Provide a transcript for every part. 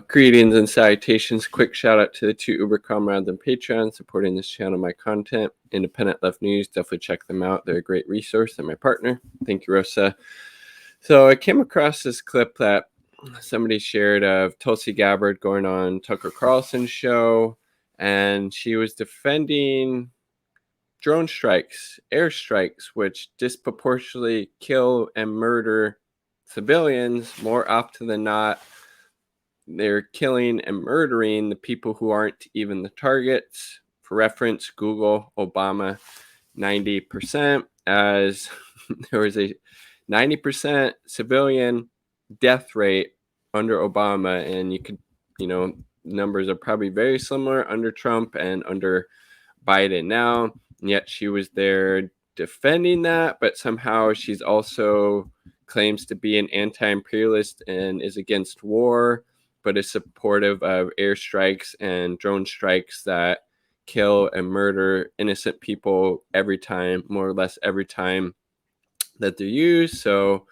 Greetings and salutations. Quick shout out to the two Uber comrades on Patreon supporting this channel, my content. Independent Left News, definitely check them out. They're a great resource. They're my partner. Thank you, Rosa. So I came across this clip that somebody shared of Tulsi Gabbard going on Tucker Carlson's show, and she was defending drone strikes, airstrikes, which disproportionately kill and murder civilians. More often than not, they're killing and murdering the people who aren't even the targets. For reference, Google Obama 90%, as there was a 90% civilian death rate under Obama, and you could, numbers are probably very similar under Trump and under Biden now, and yet she was there defending that, but somehow she's also claims to be an anti-imperialist and is against war, but is supportive of airstrikes and drone strikes that kill and murder innocent people every time, more or less every time that they're used. So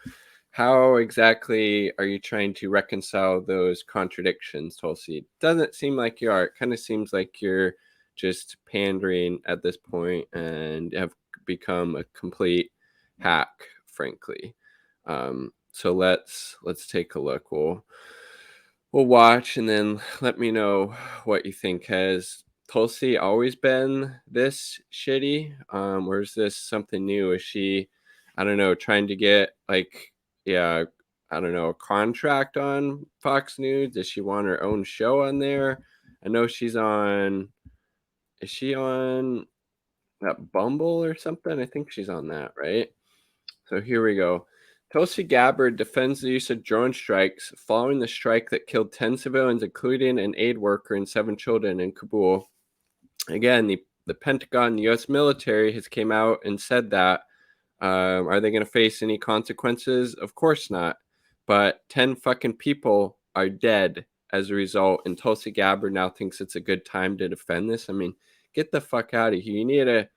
how exactly are you trying to reconcile those contradictions, Tulsi? It doesn't seem like you are. It kind of seems like you're just pandering at this point and have become a complete hack, frankly. So let's take a look. We'll watch and then let me know what you think. Has Tulsi always been this shitty? Or is this something new? Is she, I don't know, trying to get a contract on Fox News? Does she want her own show on there? I know she's on, is she on that Bumble or something? I think she's on that, right? So here we go. Tulsi Gabbard defends the use of drone strikes following the strike that killed 10 civilians, including an aid worker and 7 children in Kabul. Again, the Pentagon, the U.S. military has came out and said that. Are they going to face any consequences? Of course not. But 10 fucking people are dead as a result, and Tulsi Gabbard now thinks it's a good time to defend this. I mean, get the fuck out of here. You need to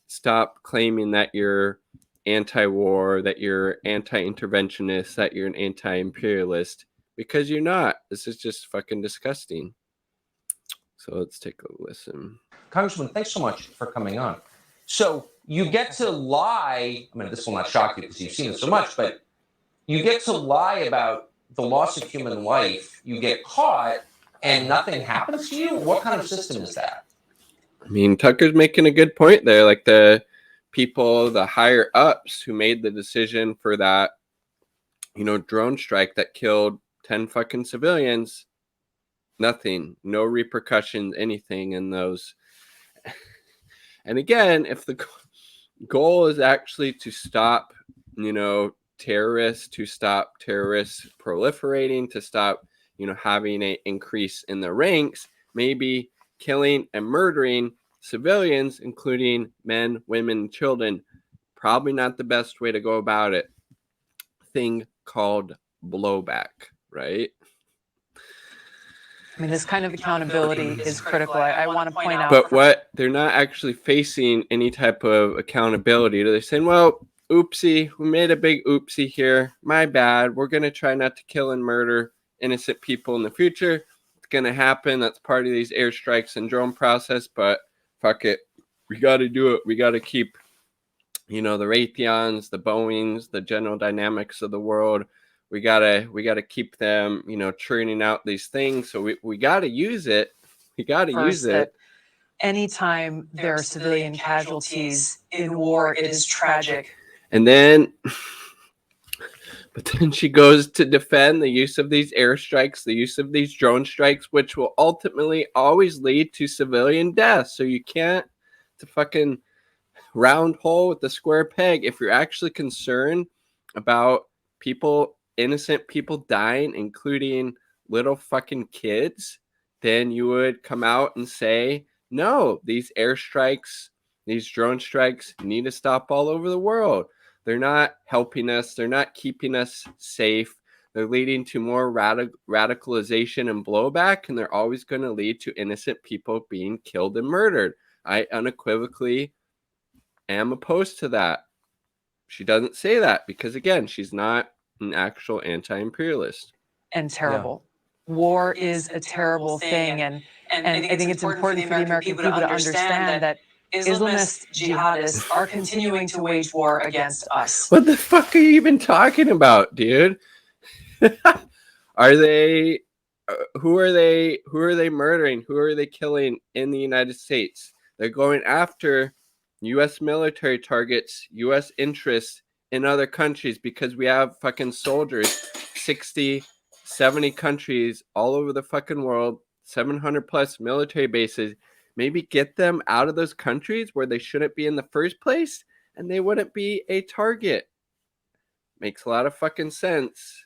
stop claiming that you're anti-war, that you're anti-interventionist, that you're an anti-imperialist, because you're not. This is just fucking disgusting. So let's take a listen. Congressman, thanks so much for coming on. So you get to lie, I mean, this will not shock you because you've seen it so much, but you get to lie about the loss of human life, you get caught, and nothing happens to you? What kind of system is that? I mean, Tucker's making a good point there. Like the people, the higher ups who made the decision for that, drone strike that killed 10 fucking civilians, nothing, no repercussions, anything in those. And again, if the goal is actually to stop, terrorists, to stop terrorists proliferating, to stop, having an increase in the ranks, maybe killing and murdering civilians, including men, women, and children, probably not the best way to go about it. Thing called blowback, right? I mean, this kind of accountability is critical. I want to point out. But what they're not actually facing any type of accountability. They're saying, well, oopsie, we made a big oopsie here. My bad. We're going to try not to kill and murder innocent people in the future. It's going to happen. That's part of these airstrikes and drone process, but fuck it. We got to do it. We got to keep, the Raytheons, the Boeings, the General Dynamics of the world. We gotta keep them, churning out these things. So we gotta use it. We gotta use it. Anytime there are civilian casualties in war, it is tragic. And then, but then she goes to defend the use of these airstrikes, the use of these drone strikes, which will ultimately always lead to civilian deaths. So you can't, it's a fucking round hole with the square peg. If you're actually concerned about people, innocent people dying, including little fucking kids, then you would come out and say, no, these airstrikes, these drone strikes need to stop all over the world. They're not helping us. They're not keeping us safe. They're leading to more radicalization and blowback, and they're always going to lead to innocent people being killed and murdered. I unequivocally am opposed to that. She doesn't say that because, again, she's not an actual anti-imperialist. And terrible. war is a terrible thing. And I think it's important for the American people to understand that Islamist jihadists are continuing to wage war against us. What the fuck are you even talking about, dude? Are they who are they murdering? Who are they killing in the United States? They're going after US military targets, US interests in other countries, because we have fucking soldiers 60, 70 countries all over the fucking world, 700 plus military bases. Maybe get them out of those countries where they shouldn't be in the first place, and they wouldn't be a target. Makes a lot of fucking sense.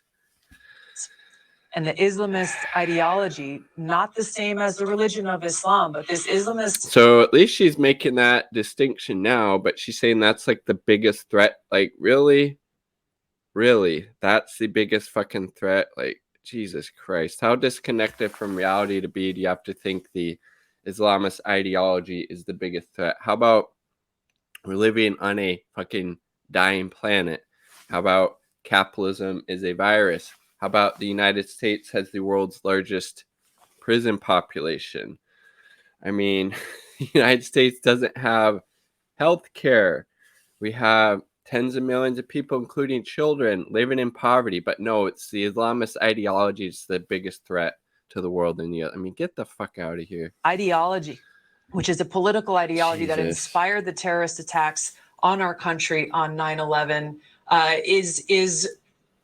And the Islamist ideology, not the same as the religion of Islam, but this Islamist. So at least she's making that distinction now, but she's saying that's like the biggest threat. Like, really? Really? That's the biggest fucking threat? Like, Jesus Christ. How disconnected from reality do you have to think the Islamist ideology is the biggest threat? How about we're living on a fucking dying planet? How about capitalism is a virus? How about the United States has the world's largest prison population? I mean, the United States doesn't have health care. We have tens of millions of people, including children, living in poverty. But no, it's the Islamist ideology is the biggest threat to the world. I mean, get the fuck out of here. Ideology, which is a political ideology that Jesus. inspired the terrorist attacks on our country on 9/11, is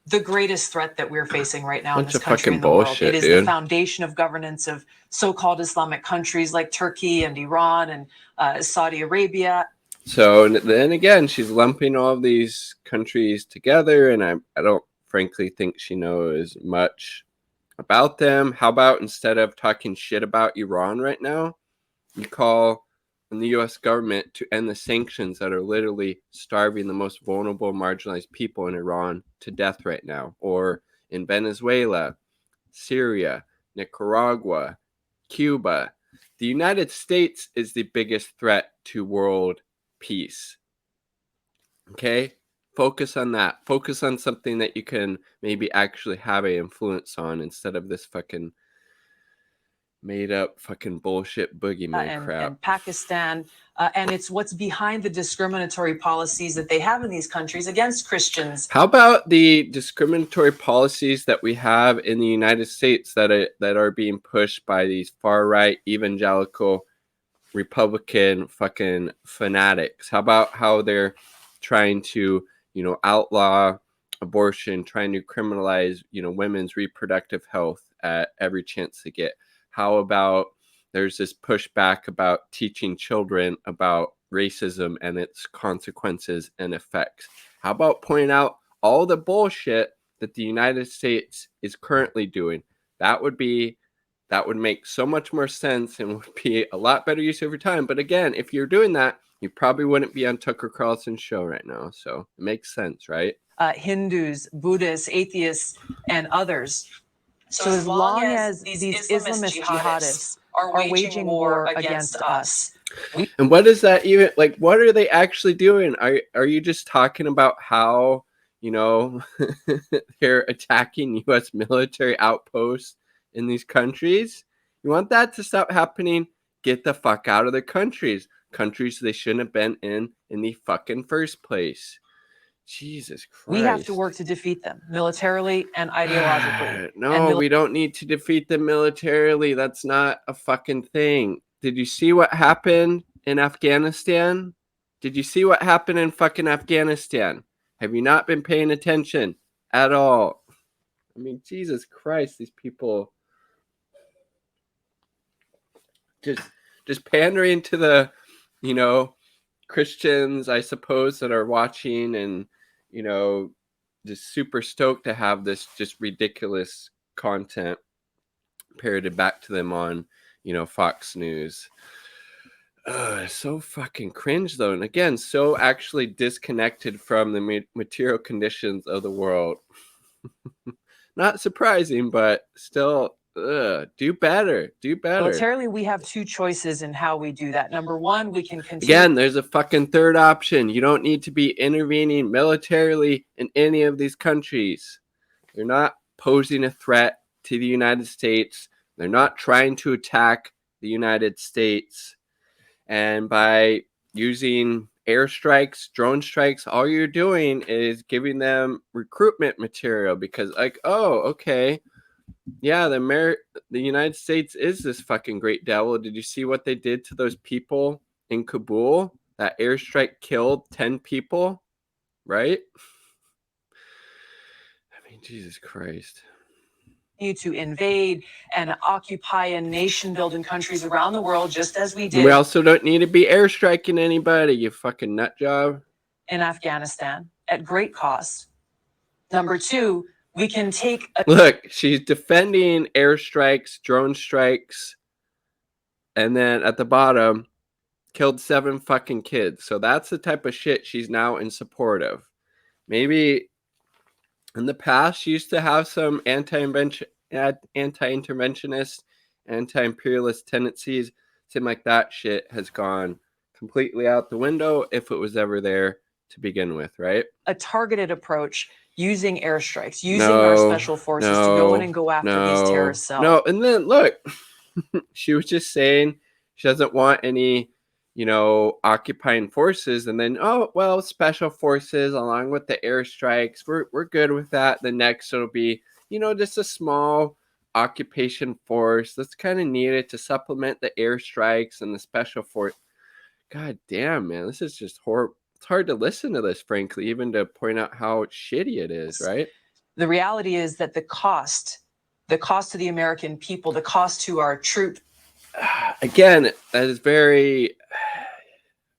the greatest threat that we're facing right now in this country and the world. It is the foundation of governance of so-called Islamic countries like Turkey and Iran and Saudi Arabia. So then again, she's lumping all of these countries together, and I don't frankly think she knows much about them. How about instead of talking shit about Iran right now, you call on the U.S. government to end the sanctions that are literally starving the most vulnerable, marginalized people in Iran to death right now, or in Venezuela, Syria, Nicaragua, Cuba. The United States is the biggest threat to world peace. Okay? Focus on that. Focus on something that you can maybe actually have an influence on instead of this fucking made up fucking bullshit boogeyman crap. And Pakistan, and it's what's behind the discriminatory policies that they have in these countries against Christians. How about the discriminatory policies that we have in the United States that are being pushed by these far right evangelical Republican fucking fanatics? How about how they're trying to, outlaw abortion, trying to criminalize, women's reproductive health at every chance they get? How about there's this pushback about teaching children about racism and its consequences and effects? How about pointing out all the bullshit that the United States is currently doing? That would make so much more sense and would be a lot better use of your time. But again, if you're doing that, you probably wouldn't be on Tucker Carlson's show right now. So it makes sense, right? Hindus, Buddhists, atheists, and others. So as long as these Islamist jihadists are waging war against us. And what is that even, like, what are they actually doing? Are you just talking about how, they're attacking U.S. military outposts in these countries? You want that to stop happening? Get the fuck out of their countries they shouldn't have been in the fucking first place. Jesus Christ. We have to work to defeat them militarily and ideologically. No, we don't need to defeat them militarily. That's not a fucking thing. Did you see what happened in Afghanistan? Did you see what happened in fucking Afghanistan? Have you not been paying attention at all? I mean, Jesus Christ, these people just pandering to the, Christians, I suppose, that are watching and, just super stoked to have this just ridiculous content parroted back to them on, Fox News. So fucking cringe, though. And again, so actually disconnected from the material conditions of the world. Not surprising, but still, do better. Militarily, we have two choices in how we do that. Number one, we can continue. Again, there's a fucking third option. You don't need to be intervening militarily in any of these countries. They're not posing a threat to the United States. They're not trying to attack the United States. And by using airstrikes, drone strikes, all you're doing is giving them recruitment material because, like, oh, okay, yeah, the United States is this fucking great devil. Did you see what they did to those people in Kabul? That airstrike killed 10 people, right? I mean, Jesus Christ. To invade and occupy and nation building countries around the world, just as we did. We also don't need to be airstriking anybody, you fucking nut job. In Afghanistan at great cost. Number two, we can take look, she's defending airstrikes, drone strikes, and then at the bottom, killed 7 fucking kids. So that's the type of shit she's now in support of. Maybe in the past, she used to have some anti-interventionist, anti-imperialist tendencies. Seems like that shit has gone completely out the window if it was ever there to begin with, right? A targeted approach using airstrikes, using our special forces to go in and go after these terrorist cells. No, and then look, she was just saying she doesn't want any, occupying forces, and then, oh, well, special forces along with the airstrikes, we're good with that. The next it'll be, just a small occupation force that's kind of needed to supplement the airstrikes and the special force. God damn, man, this is just horrible. It's hard to listen to this, frankly, even to point out how shitty it is, right? The reality is that the cost to the American people, the cost to our troops. Again, that is very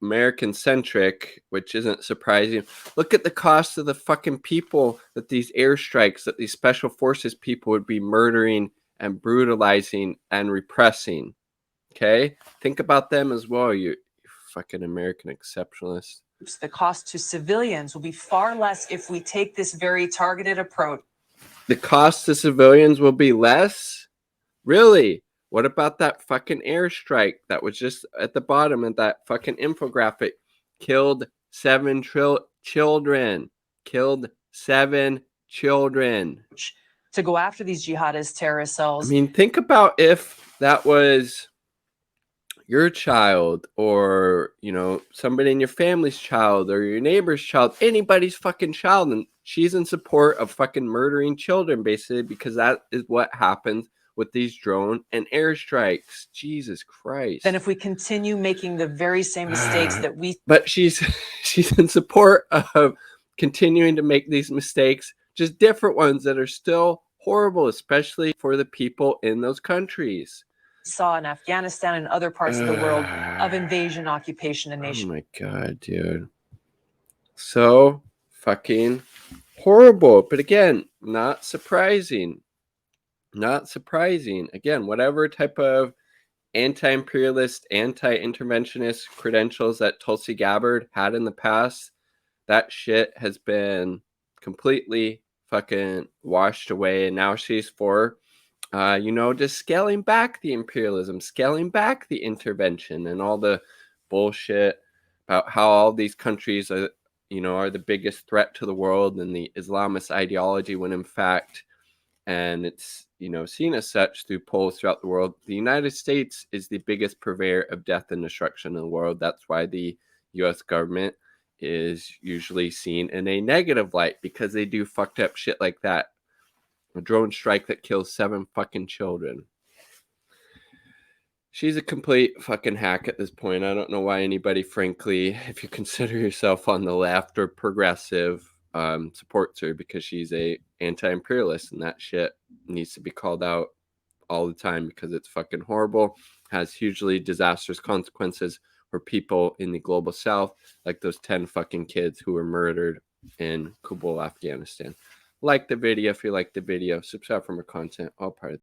American-centric, which isn't surprising. Look at the cost of the fucking people that these airstrikes, that these special forces people would be murdering and brutalizing and repressing. Okay? Think about them as well, you fucking American exceptionalist. The cost to civilians will be far less if we take this very targeted approach. The cost to civilians will be less? Really? What about that fucking airstrike that was just at the bottom of that fucking infographic? Killed 7 children. Killed 7 children. To go after these jihadist terrorist cells. I mean, think about if that was your child or, somebody in your family's child or your neighbor's child, anybody's fucking child. And she's in support of fucking murdering children, basically, because that is what happens with these drone and airstrikes. Jesus Christ. Then if we continue making the very same mistakes that we... But she's in support of continuing to make these mistakes, just different ones that are still horrible, especially for the people in those countries. Saw in Afghanistan and other parts of the world of invasion, occupation, and nation. Oh my God, dude. So fucking horrible. But again, not surprising. Not surprising. Again, whatever type of anti-imperialist, anti-interventionist credentials that Tulsi Gabbard had in the past, that shit has been completely fucking washed away. And now she's for, just scaling back the imperialism, scaling back the intervention and all the bullshit about how all these countries are, are the biggest threat to the world and the Islamist ideology, when in fact, and it's, seen as such through polls throughout the world, the United States is the biggest purveyor of death and destruction in the world. That's why the U.S. government is usually seen in a negative light, because they do fucked up shit like that. A drone strike that kills 7 fucking children. She's a complete fucking hack at this point. I don't know why anybody, frankly, if you consider yourself on the left or progressive, supports her, because she's a anti-imperialist, and that shit needs to be called out all the time because it's fucking horrible, has hugely disastrous consequences for people in the global south, like those 10 fucking kids who were murdered in Kabul, Afghanistan. Like the video if you like the video, subscribe for more content, all part of